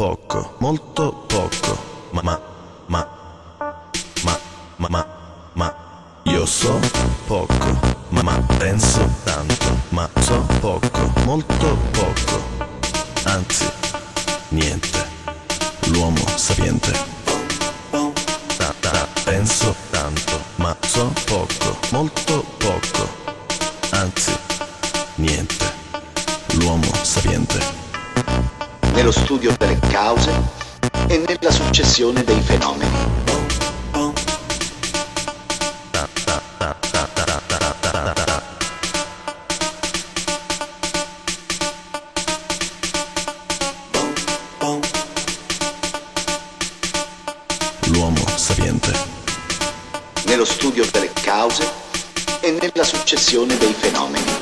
poco, molto poco. Ma io so poco, ma penso tanto. Ma so poco, molto poco. Anzi, niente. L'uomo sapiente. Penso tanto, ma so poco, molto poco. Anzi, niente. L'uomo sapiente. Nello studio delle cause e nella successione dei fenomeni. L'uomo sapiente. Nello studio delle cause e nella successione dei fenomeni.